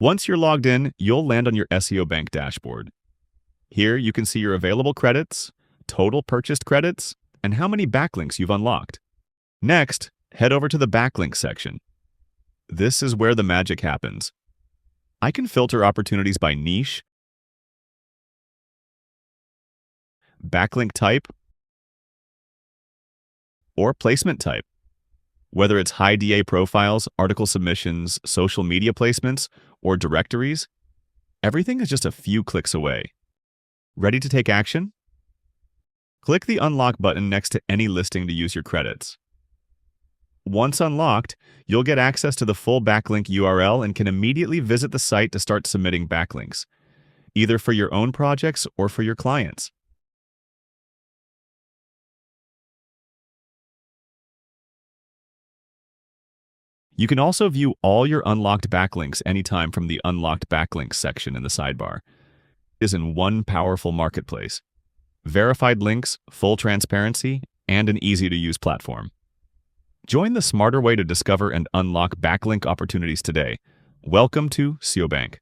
Once you're logged in, you'll land on your SEOBank dashboard. Here you can see your available credits, total purchased credits, and how many backlinks you've unlocked. Next, head over to the Backlinks section. This is where the magic happens. I can filter opportunities by niche, backlink type, or placement type. Whether it's high DA profiles, article submissions, social media placements, or directories, everything is just a few clicks away. Ready to take action? Click the Unlock button next to any listing to use your credits. Once unlocked, you'll get access to the full backlink URL and can immediately visit the site to start submitting backlinks, either for your own projects or for your clients. You can also view all your unlocked backlinks anytime from the Unlocked Backlinks section in the sidebar. It is in one powerful marketplace. Verified links, full transparency, and an easy-to-use platform. Join the smarter way to discover and unlock backlink opportunities today. Welcome to SeoBank.